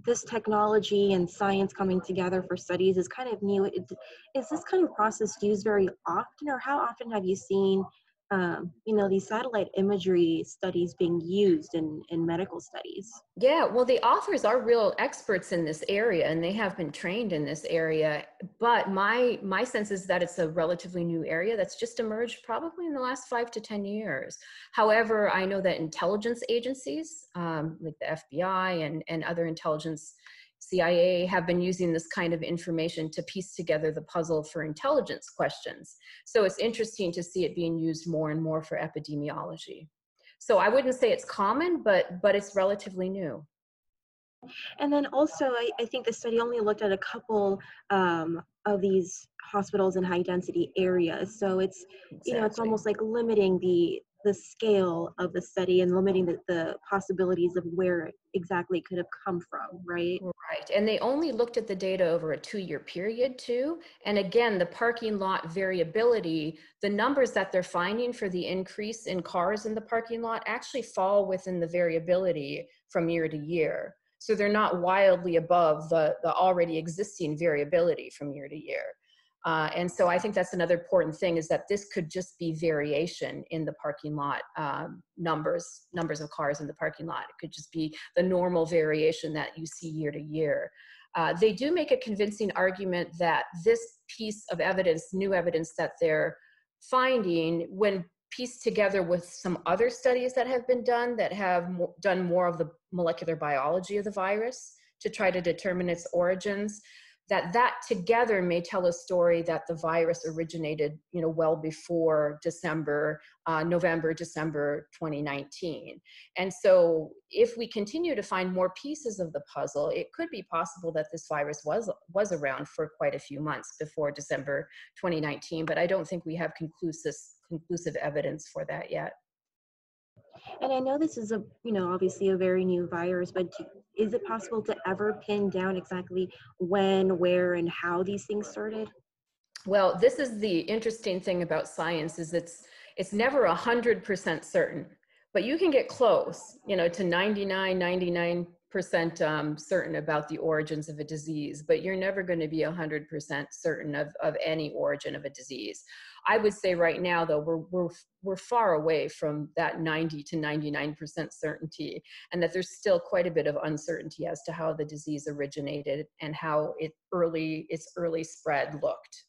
this technology and science coming together for studies is kind of new. Is this kind of process used very often, or how often have you seen, these satellite imagery studies being used in medical studies? Yeah, well, the authors are real experts in this area and they have been trained in this area. But my sense is that it's a relatively new area that's just emerged probably in the last 5 to 10 years. However, I know that intelligence agencies like the FBI and other intelligence, CIA, have been using this kind of information to piece together the puzzle for intelligence questions. So it's interesting to see it being used more and more for epidemiology. So I wouldn't say it's common, but it's relatively new. And then also, I think the study only looked at a couple of these hospitals in high density areas. So it's Exactly. almost like limiting the scale of the study and limiting the possibilities of where it exactly could have come from, right? Right. And they only looked at the data over a 2-year period too. And again, the parking lot variability, the numbers that they're finding for the increase in cars in the parking lot actually fall within the variability from year to year. So they're not wildly above the already existing variability from year to year. And so I think that's another important thing, is that this could just be variation in the parking lot, numbers of cars in the parking lot. It could just be the normal variation that you see year to year. They do make a convincing argument that this piece of evidence, new evidence that they're finding, when pieced together with some other studies that have been done that have done more of the molecular biology of the virus to try to determine its origins, that together may tell a story that the virus originated, well before November, December 2019. And so if we continue to find more pieces of the puzzle, it could be possible that this virus was around for quite a few months before December 2019, but I don't think we have conclusive evidence for that yet. And I know this is obviously a very new virus, but is it possible to ever pin down exactly when, where, and how these things started? Well, this is the interesting thing about science, is it's never 100% certain, but you can get close, to 99% certain about the origins of a disease, but you're never going to be 100% certain of any origin of a disease. I would say right now, though, we're far away from that 90 to 99% certainty, and that there's still quite a bit of uncertainty as to how the disease originated and how its early spread looked.